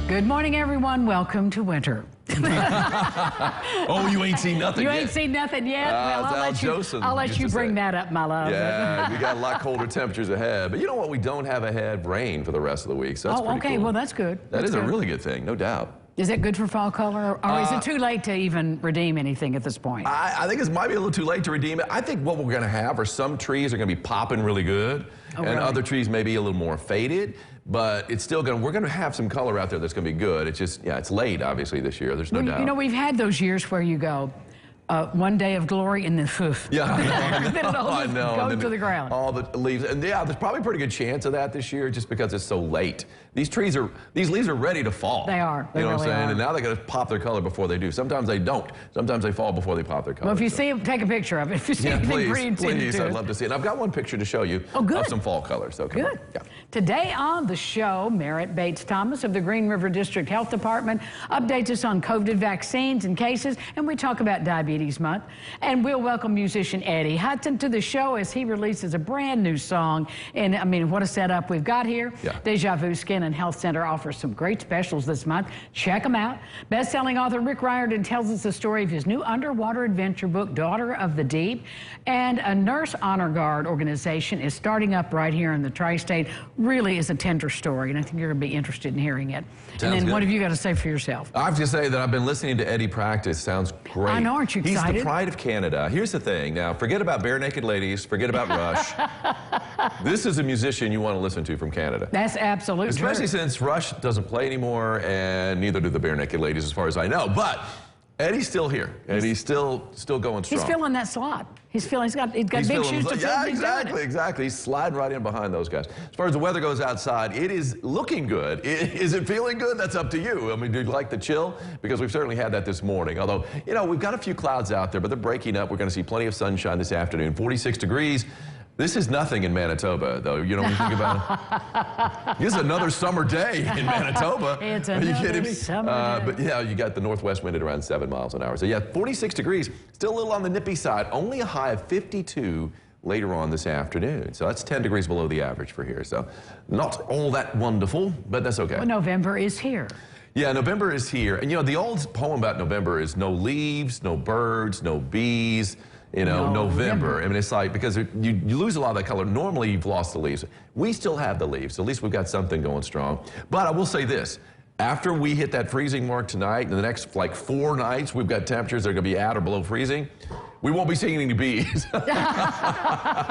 Good morning, everyone. Welcome to winter. Oh, you ain't seen nothing yet. You ain't seen nothing yet? Well, I'll let you bring that up, my love. Yeah, we got a lot colder temperatures ahead. But you know what? We don't have ahead? Rain for the rest of the week, so that's pretty okay. cool. Well, that's good. That is a really good thing, no doubt. Is it good for fall color, or is it too late to even redeem anything at this point? I think it might be a little too late to redeem it. I think what we're going to have are some trees are going to be popping really good, and other trees may be a little more faded. But it's still we're going to have some color out there that's going to be good. It's just, it's late, obviously, this year. There's no doubt. You know, we've had those years where you go, one day of glory and then Yeah, then it all goes to the ground. All the leaves. And yeah, there's probably a pretty good chance of that this year just because it's so late. These leaves are ready to fall. They are. You know what I'm saying? And now they're going to pop their color before they do. Sometimes they don't. Sometimes they fall before they pop their color. Well, if you see them, take a picture of it. If you see anything green, please, I'd love to see it. And I've got one picture to show you of some fall colors. So come on. Yeah. Today on the show, Merritt Bates Thomas of the Green River District Health Department updates us on COVID vaccines and cases, and we talk about Diabetes Month. And we'll welcome musician Eddie Hudson to the show as he releases a brand new song. And I mean, what a setup we've got here. Yeah. Deja Vu Skin and Health Center offers some great specials this month. Check them out. Best-selling author Rick Riordan tells us the story of his new underwater adventure book, Daughter of the Deep. And a Nurse Honor Guard organization is starting up right here in the tri-state. Really is a tender story, and I think you're going to be interested in hearing it. Sounds good. What have you got to say for yourself? I have to say that I've been listening to Eddie practice. Sounds great. I know, aren't you excited? He's the pride of Canada. Here's the thing. Now, forget about Bare Naked Ladies. Forget about Rush. This is a musician you want to listen to from Canada. That's absolutely true. Especially since Rush doesn't play anymore, and neither do the Bare Naked Ladies, as far as I know. But Eddie's still here, and he's still going strong. He's filling that slot. He's got big shoes to fill. Yeah, exactly. He's sliding right in behind those guys. As far as the weather goes outside, it is looking good. Is it feeling good? That's up to you. I mean, do you like the chill? Because we've certainly had that this morning. Although, we've got a few clouds out there, but they're breaking up. We're going to see plenty of sunshine this afternoon. 46 degrees. This is nothing in Manitoba, though. You know, when you think about it. This is another summer day in Manitoba. It's another summer day. But yeah, you got the northwest wind at around 7 miles an hour. So yeah, 46 degrees. Still a little on the nippy side. Only a high of 52 later on this afternoon. So that's 10 degrees below the average for here. So not all that wonderful, but that's okay. Well, November is here. Yeah, November is here. And the old poem about November is no leaves, no birds, no bees. November. I mean, it's like, because you lose a lot of that color. Normally, you've lost the leaves. We still have the leaves. At least we've got something going strong. But I will say this. After we hit that freezing mark tonight, in the next, 4 nights, we've got temperatures that are going to be at or below freezing. We won't be seeing any bees. That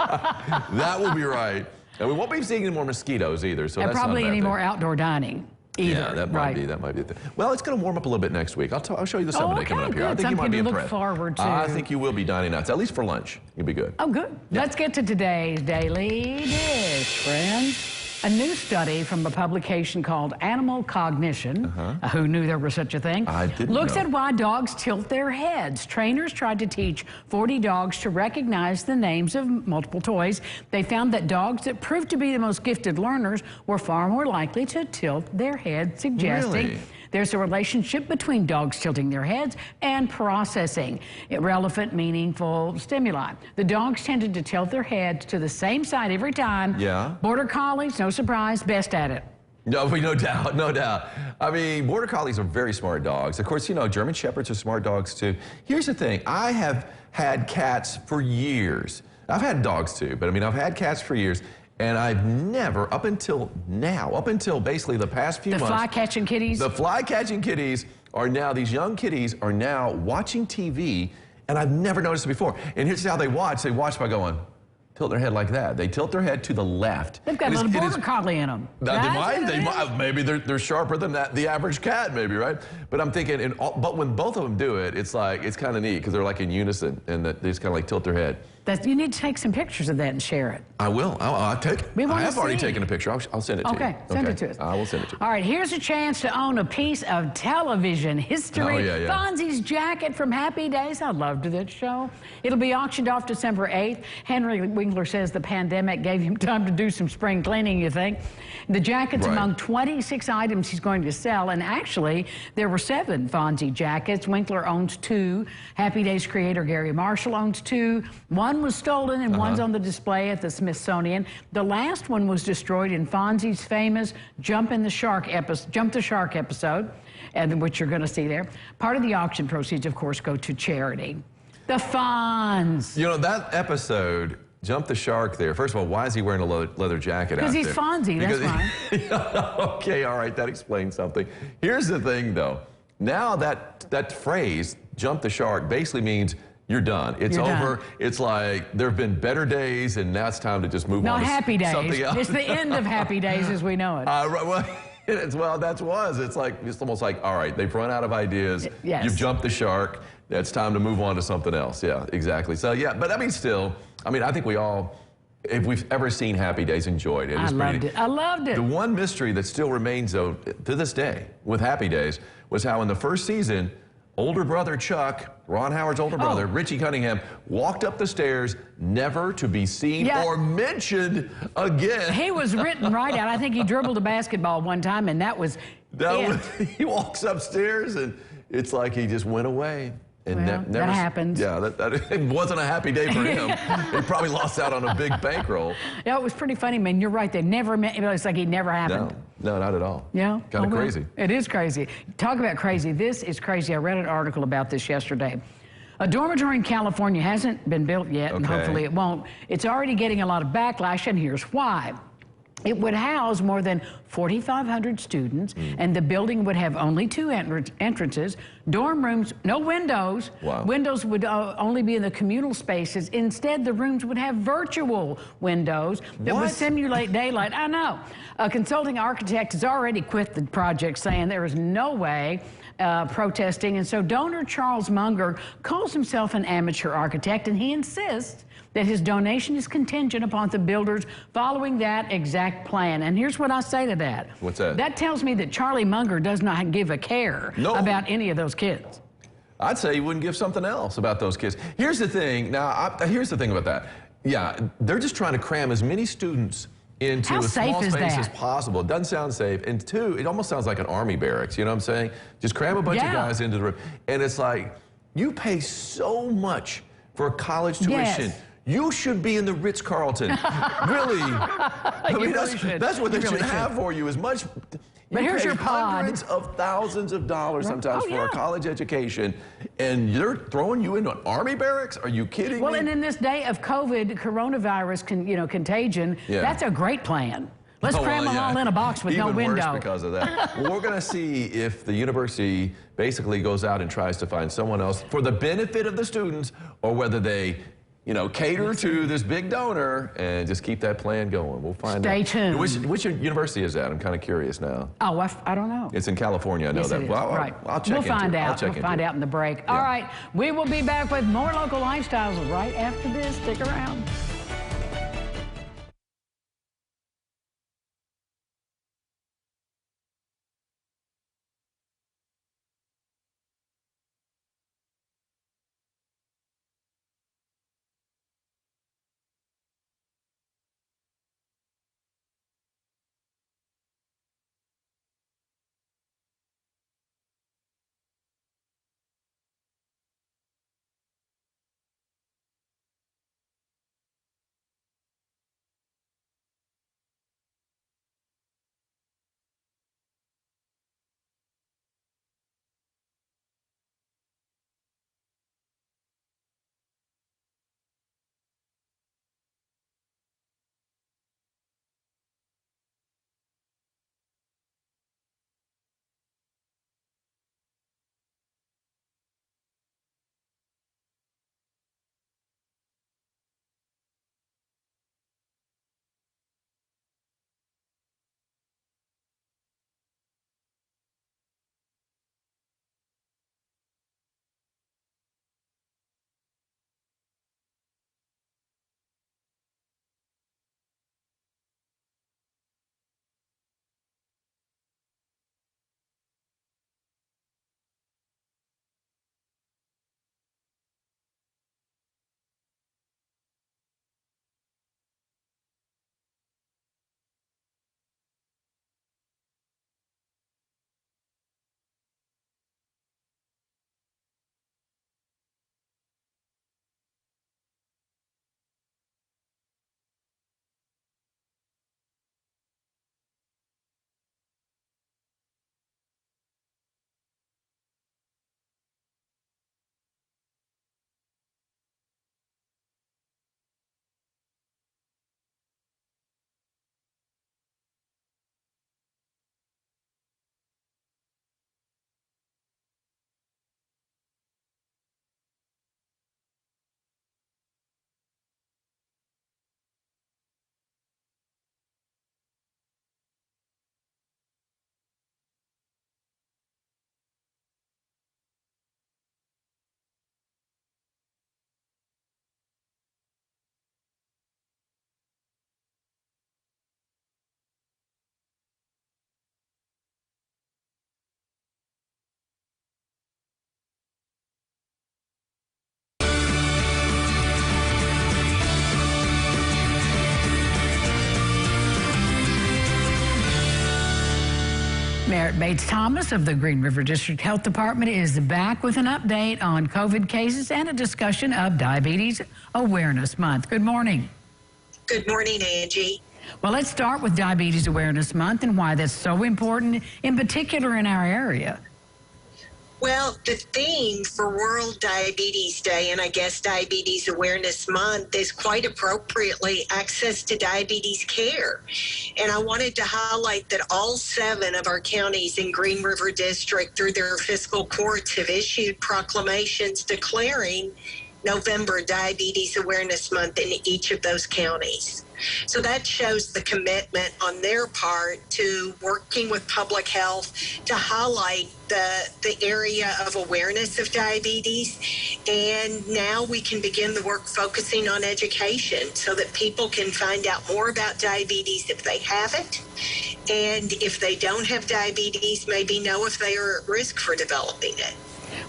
will be right. And we won't be seeing any more mosquitoes either. So and that's probably not any more outdoor dining. Either. Yeah, that might be the thing. Well, it's going to warm up a little bit next week. I'll show you the summer day coming up here. I think you might be impressed. Look forward to. I think you will be dining out, at least for lunch. You'll be good. Oh, good. Yeah. Let's get to today's Daily Dish, friends. A new study from a publication called Animal Cognition, who knew there was such a thing, looks at why dogs tilt their heads. Trainers tried to teach 40 dogs to recognize the names of multiple toys. They found that dogs that proved to be the most gifted learners were far more likely to tilt their heads, suggesting there's a relationship between dogs tilting their heads and processing relevant, meaningful stimuli. The dogs tended to tilt their heads to the same side every time. Yeah. Border Collies, no surprise, best at it. No doubt. I mean, Border Collies are very smart dogs. Of course, German Shepherds are smart dogs too. Here's the thing. I have had cats for years. I've had dogs too, but I mean, I've had cats for years. And I've never, up until basically the past few months. The fly-catching kitties? The fly-catching kitties are now, these young kitties are now watching TV, and I've never noticed it before. And here's how they watch. They watch by going, tilt their head like that. They tilt their head to the left. They've got a little Border Collie in them. They might. Maybe they're sharper than the average cat, maybe, right? But I'm thinking, but when both of them do it, it's kind of neat because they're like in unison, and they just kind of like tilt their head. You need to take some pictures of that and share it. I will. I have already taken a picture. I'll send it to you. Okay, send it to us. I will send it to you. All right, here's a chance to own a piece of television history. Fonzie's jacket from Happy Days. I loved that show. It'll be auctioned off December 8th. Henry Winkler says the pandemic gave him time to do some spring cleaning, you think. The jacket's among 26 items he's going to sell, and actually, there were 7 Fonzie jackets. Winkler owns 2. Happy Days creator Gary Marshall owns 2. One One was stolen and one's on the display at the Smithsonian. The last one was destroyed in Fonzie's famous Jump the Shark episode, and which you're going to see there. Part of the auction proceeds, of course, go to charity. The Fonz. You know, that episode, Jump the Shark there. First of all, why is he wearing a leather jacket out there? Because he's Fonzie, that's why. Okay, all right, that explains something. Here's the thing, though. Now that phrase, Jump the Shark, basically means you're done. It's over. It's like there have been better days, and now it's time to just move on to happy days. Something else. It's the end of happy days as we know it. It's like, it's almost like, all right, they've run out of ideas. Yes. You've jumped the shark. It's time to move on to something else. Yeah, exactly. So, yeah, but I mean, still, I mean, I think we all, if we've ever seen Happy Days, enjoyed it. I loved it. I loved it. The one mystery that still remains, though, to this day with Happy Days was how in the first season, older brother Chuck, Ron Howard's older brother, Richie Cunningham, walked up the stairs never to be seen or mentioned again. He was written right out. I think he dribbled a basketball one time, and that was he walks upstairs, and it's like he just went away. And well, never, that happens. Yeah, it wasn't a happy day for him. He probably lost out on a big bankroll. Yeah, it was pretty funny, man. You're right. They never met. It's like it never happened. No, not at all. Yeah. Kind of crazy. It is crazy. Talk about crazy. This is crazy. I read an article about this yesterday. A dormitory in California hasn't been built yet, and hopefully it won't. It's already getting a lot of backlash, and here's why. It would house more than 4,500 students, and the building would have only 2 entrances, dorm rooms, no windows. Wow. Windows would only be in the communal spaces. Instead, the rooms would have virtual windows that would simulate daylight. I know. A consulting architect has already quit the project, saying there is no way protesting, and so donor Charles Munger calls himself an amateur architect, and he insists that his donation is contingent upon the builders following that exact plan. And here's what I say to that. What's that? That tells me that Charlie Munger does not give a care about any of those kids. I'd say he wouldn't give something else about those kids. Here's the thing. Now, here's the thing about that. Yeah, they're just trying to cram as many students into a small space as possible. It doesn't sound safe. And 2, it almost sounds like an army barracks. You know what I'm saying? Just cram a bunch of guys into the room. And it's like, you pay so much for a college tuition. You should be in the Ritz-Carlton. Really. I mean, that's what they should have for you, as much. But here's your pod. Hundreds of thousands of dollars sometimes for a college education, and they're throwing you into an army barracks? Are you kidding me? Well, and in this day of COVID, coronavirus, contagion, that's a great plan. Let's cram them all in a box with no window. Even worse because of that. Well, we're going to see if the university basically goes out and tries to find someone else for the benefit of the students, or whether they cater to this big donor and just keep that plan going. We'll find out. Stay tuned. Which university is that? I'm kind of curious now. Oh, I don't know. It's in California. I know that. Well, I'll check into it. We'll find out. We'll find out in the break. All right. We will be back with more local lifestyles right after this. Stick around. Merritt Bates-Thomas of the Green River District Health Department is back with an update on COVID cases and a discussion of Diabetes Awareness Month. Good morning. Good morning, Angie. Well, let's start with Diabetes Awareness Month and why that's so important, in particular in our area. Well, the theme for World Diabetes Day, and I guess Diabetes Awareness Month, is quite appropriately access to diabetes care. And I wanted to highlight that all 7 of our counties in Green River District, through their fiscal courts, have issued proclamations declaring November Diabetes Awareness Month in each of those counties. So that shows the commitment on their part to working with public health to highlight the area of awareness of diabetes. And now we can begin the work focusing on education so that people can find out more about diabetes if they have it. And if they don't have diabetes, maybe know if they are at risk for developing it.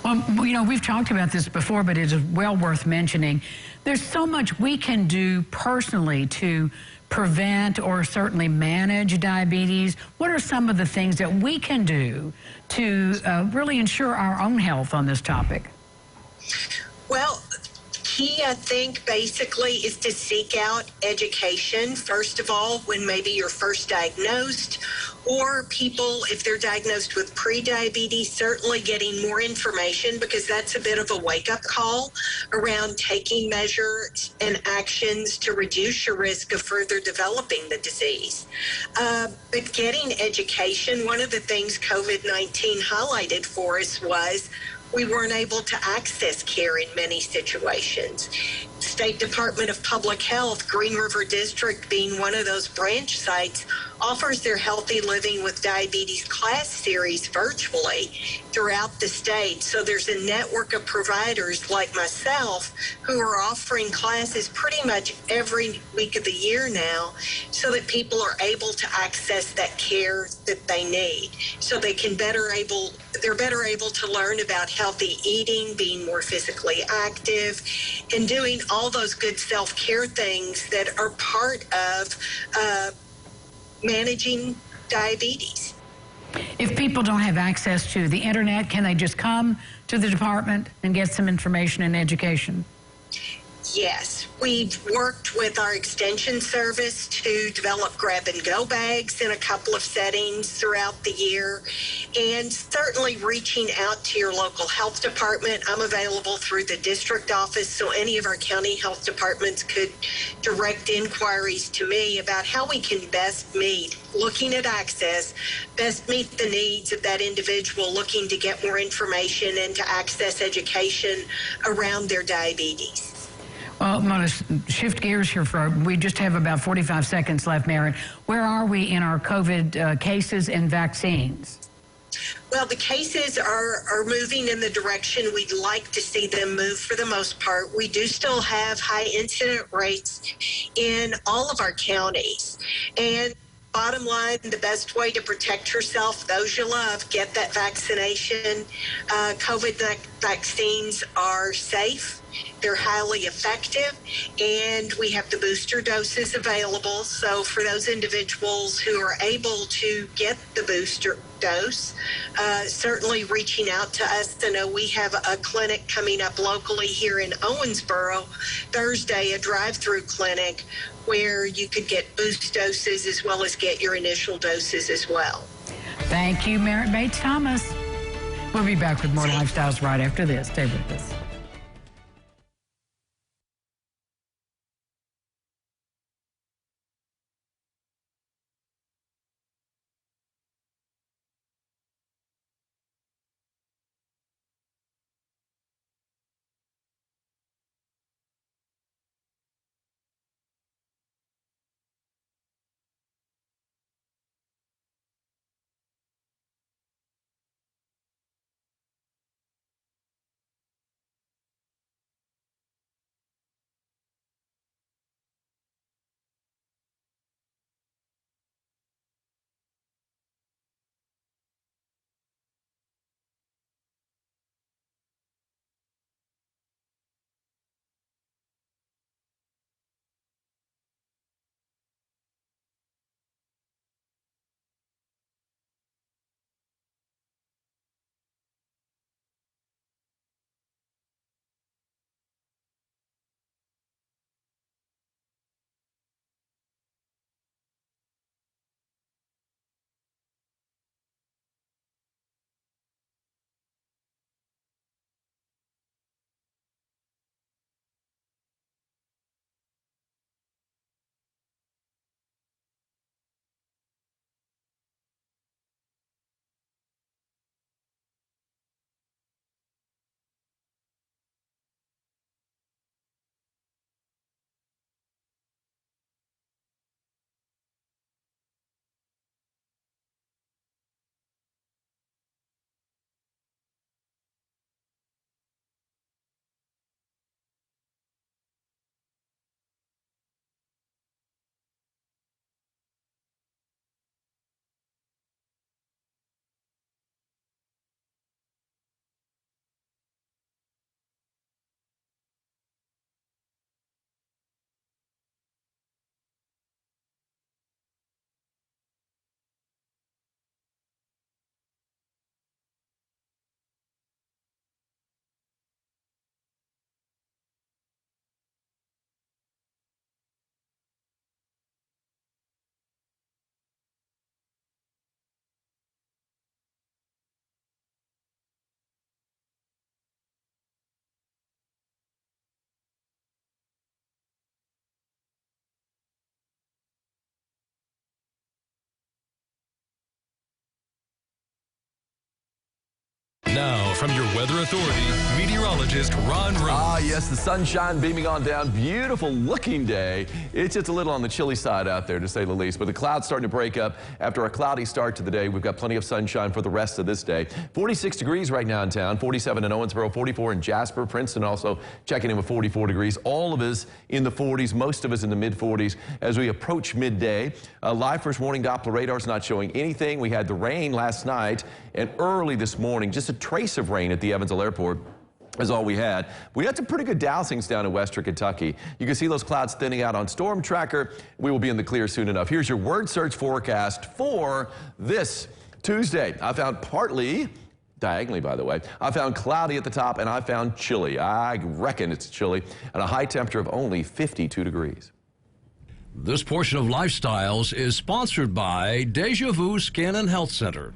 Well, you know, we've talked about this before, but it is well worth mentioning. There's so much we can do personally to prevent or certainly manage diabetes. What are some of the things that we can do to really ensure our own health on this topic? Well, key, I think, basically is to seek out education, first of all, when maybe you're first diagnosed, or people, if they're diagnosed with pre-diabetes, certainly getting more information, because that's a bit of a wake-up call around taking measures and actions to reduce your risk of further developing the disease. But getting education, one of the things COVID-19 highlighted for us was we weren't able to access care in many situations. State Department of Public Health, Green River District being one of those branch sites, offers their Healthy Living with Diabetes class series virtually throughout the state. So there's a network of providers like myself who are offering classes pretty much every week of the year now, so that people are able to access that care that they need. So they're better able to learn about healthy eating, being more physically active, and doing all those good self-care things that are part of managing diabetes. If people don't have access to the internet, can they just come to the department and get some information and education? Yes, we've worked with our extension service to develop grab-and-go bags in a couple of settings throughout the year, and certainly reaching out to your local health department. I'm available through the district office, so any of our county health departments could direct inquiries to me about how we can best meet, looking at access, best meet the needs of that individual looking to get more information and to access education around their diabetes. Well, I'm going to shift gears here. We just have about 45 seconds left, Merritt. Where are we in our COVID cases and vaccines? Well, the cases are moving in the direction we'd like to see them move for the most part. We do still have high incident rates in all of our counties. And bottom line, the best way to protect yourself, those you love, get that vaccination. COVID vaccines are safe. They're highly effective, and we have the booster doses available. So for those individuals who are able to get the booster dose, certainly reaching out to us. I know we have a clinic coming up locally here in Owensboro Thursday, a drive-through clinic where you could get boost doses as well as get your initial doses as well. Thank you, Merritt Bates-Thomas. We'll be back with more Lifestyles right after this. Stay with us. Now, from your weather authority, meteorologist Ron Rhodes. Yes, the sunshine beaming on down. Beautiful looking day. It's just a little on the chilly side out there, to say the least. But the clouds starting to break up after a cloudy start to the day. We've got plenty of sunshine for the rest of this day. 46 degrees right now in town. 47 in Owensboro, 44 in Jasper. Princeton also checking in with 44 degrees. All of us in the 40s, most of us in the mid-40s as we approach midday. Live first warning Doppler radar's not showing anything. We had the rain last night and early this morning. Just a trace of rain at the Evansville Airport is all we had. We had some pretty good dousings down in western Kentucky. You can see those clouds thinning out on Storm Tracker. We will be in the clear soon enough. Here's your word search forecast for this Tuesday. I found partly, diagonally by the way, I found cloudy at the top and I found chilly. I reckon it's chilly, and a high temperature of only 52 degrees. This portion of Lifestyles is sponsored by Deja Vu Skin and Health Center.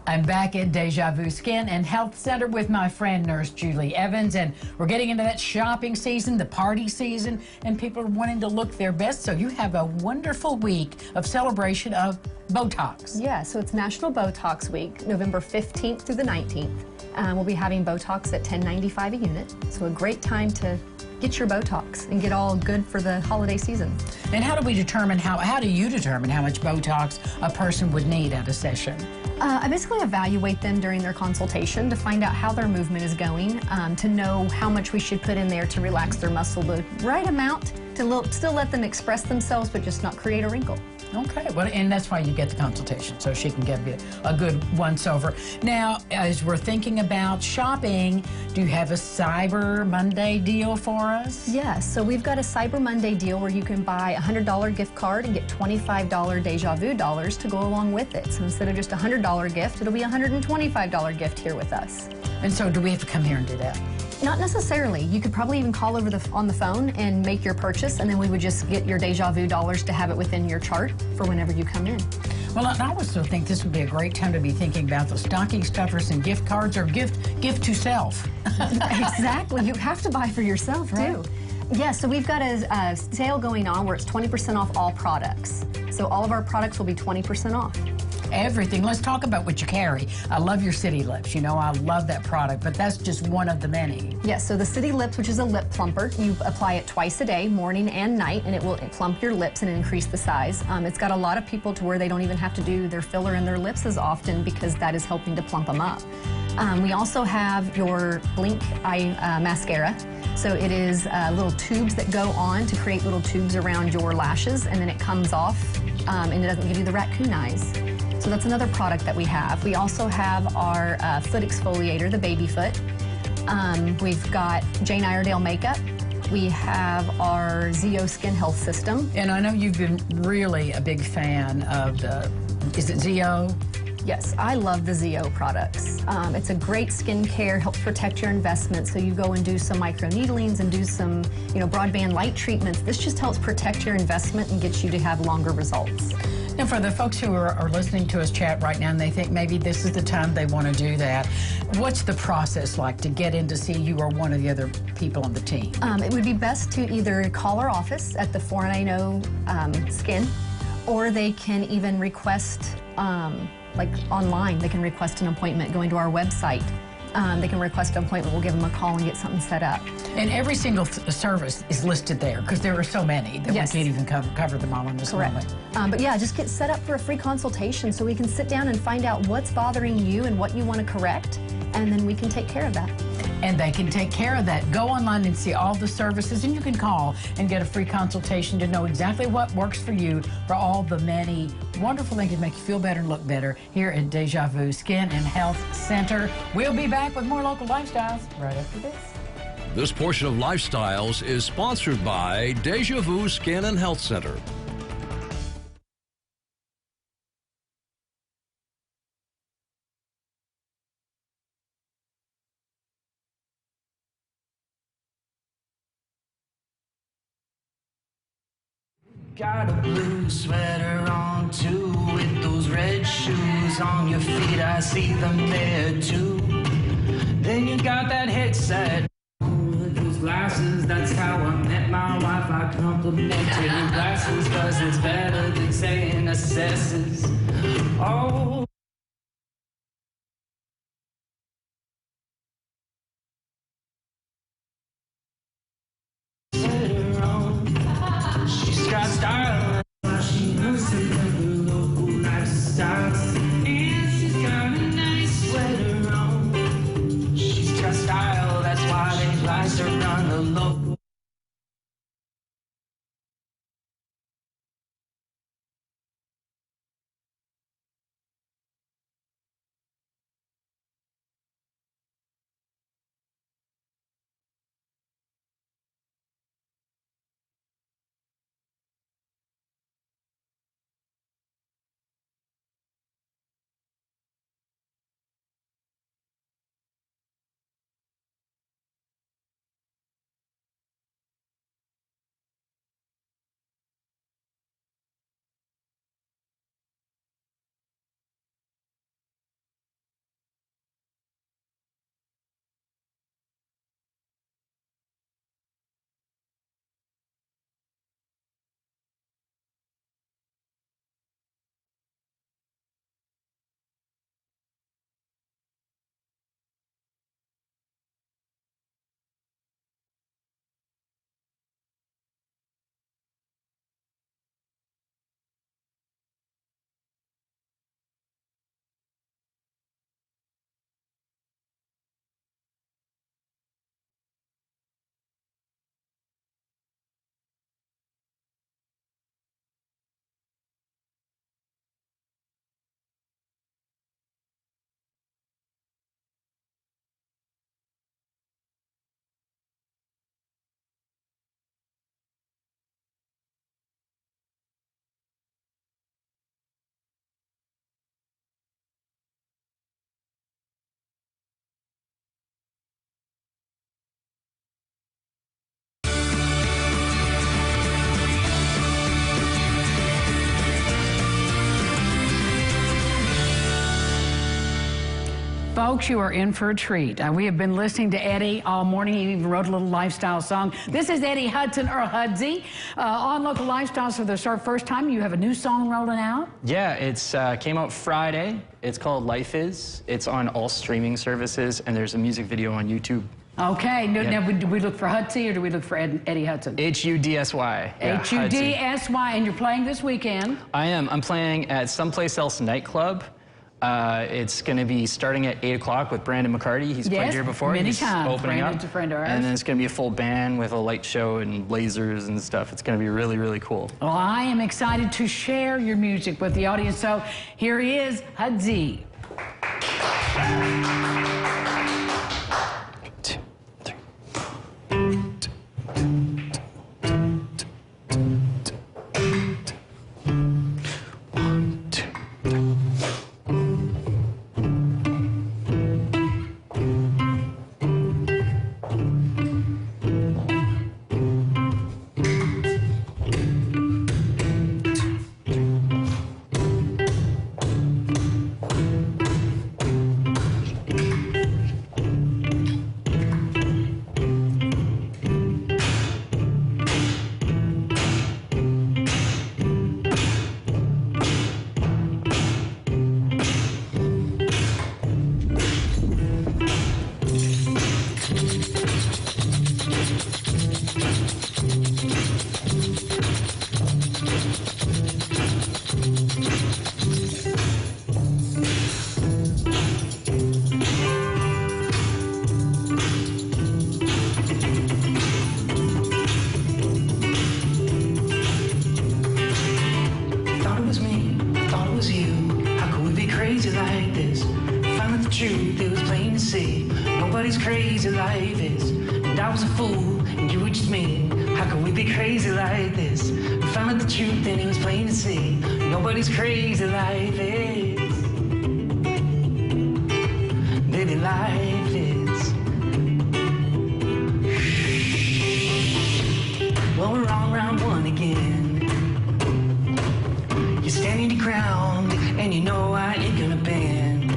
I'm back at Deja Vu Skin and Health Center with my friend Nurse Julie Evans, and we're getting into that shopping season, the party season, and people are wanting to look their best. So you have a wonderful week of celebration of Botox. Yeah, so it's National Botox Week, November 15th through the 19th. We'll be having Botox at $10.95 a unit, so a great time to get your Botox and get all good for the holiday season. And how do we determine, how do you determine how much Botox a person would need at a session? I basically evaluate them during their consultation to find out how their movement is going, to know how much we should put in there to relax their muscle, the right amount to still let them express themselves but just not create a wrinkle. Okay, well, and that's why you get the consultation, so she can give you a good once-over. Now, as we're thinking about shopping, do you have a Cyber Monday deal for us? Yes, so we've got a Cyber Monday deal where you can buy a $100 gift card and get $25 Deja Vu dollars to go along with it. So instead of just a $100 gift, it'll be a $125 gift here with us. And so do we have to come here and do that? Not necessarily. You could probably even call on the phone and make your purchase, and then we would just get your Deja Vu dollars to have it within your chart for whenever you come in. Well, I also think this would be a great time to be thinking about the stocking stuffers and gift cards, or gift to self. Exactly. You have to buy for yourself, right? Too. Yeah, so we've got a sale going on where it's 20% off all products. So all of our products will be 20% off. Everything. Let's talk about what you carry. I love your City Lips. You know, I love that product, but that's just one of the many. Yes, so the City Lips, which is a lip plumper, you apply it twice a day, morning and night, and it will plump your lips and increase the size. It's got a lot of people to where they don't even have to do their filler in their lips as often because that is helping to plump them up. We also have your Blink Eye Mascara. So it is little tubes that go on to create little tubes around your lashes, and then it comes off, and it doesn't give you the raccoon eyes. So that's another product that we have. We also have our foot exfoliator, the baby foot. We've got Jane Iredale makeup. We have our Zio Skin Health System. And I know you've been really a big fan of is it Zio? Yes, I love the Zio products. It's a great skincare, helps protect your investment. So you go and do some microneedlings and do some, broadband light treatments. This just helps protect your investment and get you to have longer results. And for the folks who are listening to us chat right now and they think maybe this is the time they want to do that, what's the process like to get in to see you or one of the other people on the team? It would be best to either call our office at the 490 Skin, or they can even request, like online, they can request an appointment going to our website. They can request an appointment. We'll give them a call and get something set up. And every single service is listed there because there are so many that yes. we can't even cover them all in this moment. But yeah, just get set up for a free consultation so we can sit down and find out what's bothering you and what you want to correct, and then we can take care of that. And they can take care of that. Go online and see all the services, and you can call and get a free consultation to know exactly what works for you for all the many wonderful things that make you feel better and look better here at Deja Vu Skin and Health Center. We'll be back with more local lifestyles right after this. This portion of Lifestyles is sponsored by Deja Vu Skin and Health Center. Got a blue sweater on too, with those red shoes on your feet, I see them there too. Then you got that headset with those glasses, that's how I met my wife. I complimented your glasses, cause it's better than saying assesses. Oh. Folks, you are in for a treat. We have been listening to Eddie all morning. He even wrote a little lifestyle song. This is Eddie Hudson, or Hudsy, on Local Lifestyles for the first time. You have a new song rolling out? Yeah, it's came out Friday. It's called Life Is. It's on all streaming services, and there's a music video on YouTube. Okay. Now, do we look for Hudsy or do we look for Eddie Hudson? H-U-D-S-Y. Yeah, H-U-D-S-Y. And you're playing this weekend? I am. I'm playing at Someplace Else nightclub. It's going to be starting at 8 o'clock with Brandon McCarty. He's played here before. Many He's times. opening Brandon's up. a friend of ours. And then it's going to be a full band with a light show and lasers and stuff. It's going to be really, really cool. Well, I am excited to share your music with the audience. So here he is, Hudsy. Nobody's crazy life is, and I was a fool, and you were just me. How could we be crazy like this? We found out the truth, and it was plain to see. Nobody's crazy life is. Baby, life is. Well, we're on round one again. You're standing your ground, and you know I ain't gonna bend.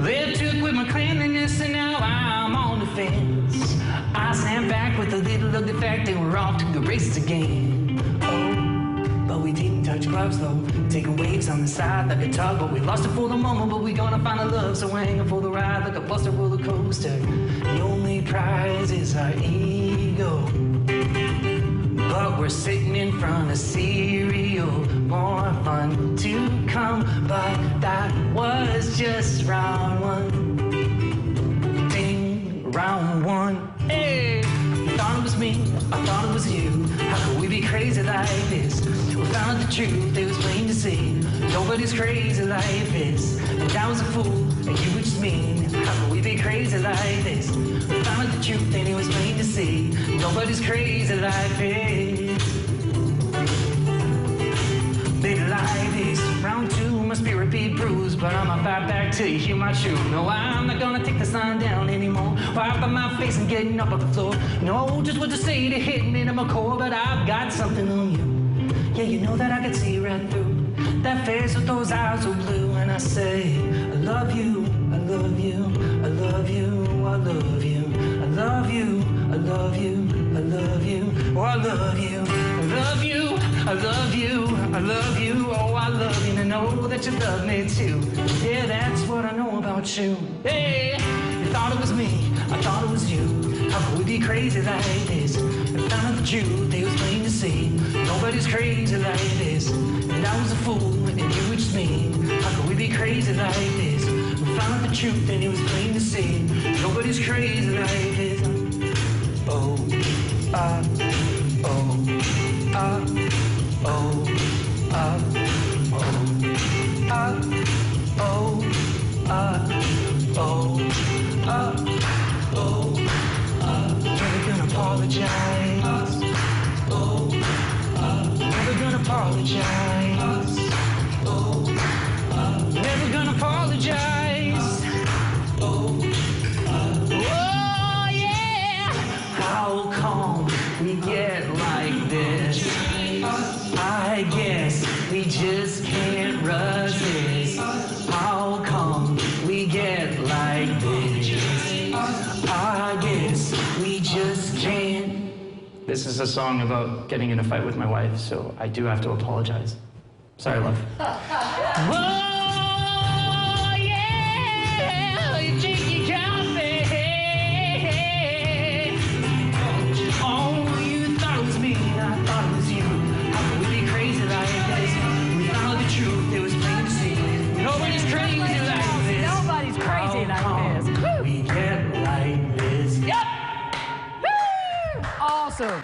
Left hook with my cleanliness, and now I'm on the fence. I stand back with a little of the fact that we're off to the races again. Oh, but we didn't touch gloves though. Taking waves on the side like a tug, but we lost it for the moment. But we gonna find a love, so we're hanging for the ride like a bluster roller coaster. The only prize is our ego. But we're sitting in front of cereal. More fun to come, but that was just round one. Ding, round one. Hey, I thought it was me, I thought it was you. How could we be crazy like this? We found out the truth, it was plain to see. Nobody's crazy like this. And I was a fool, and you were just mean. How could we be crazy like this? We found out the truth, and it was plain to see. Nobody's crazy like this. Baby, life is round two, my spirit be bruised, but I'ma fight back till you hear my truth. No, I'm not gonna take the sign down anymore. Wipe up my face and getting up off the floor. No, just what to say to hit me to my core, but I've got something on you. Yeah, you know that I can see right through that face with those eyes so blue. And I say, I love you, I love you, I love you, I love you, I love you, I love you, I love you, oh, I love you, I love you, I love you, I love you, oh, I love you, to know that you love me too. Yeah, that's what I know about you. Hey, you thought it was me, I thought it was you. How could we be crazy like this? I found out the truth, it was plain to see. Nobody's crazy like this. And I was a fool, and you were just me. How could we be crazy like this? We found out the truth, and it was plain to see. Nobody's crazy like this. Oh, oh, oh, oh, oh, oh, oh, oh, never gonna apologize. Never gonna apologize. Never gonna apologize. Oh yeah. How come we get like this? I guess we just can't resist. How come we get like This is a song about getting in a fight with my wife, so I do have to apologize. Sorry, love. Whoa, yeah, you drink your coffee. Oh, you thought it was me, and I thought it was you. How could we be crazy like this? We found the truth, it was plain to see. Nobody's crazy like this. Nobody's crazy like this. We get like this. Yep. Woo! Awesome.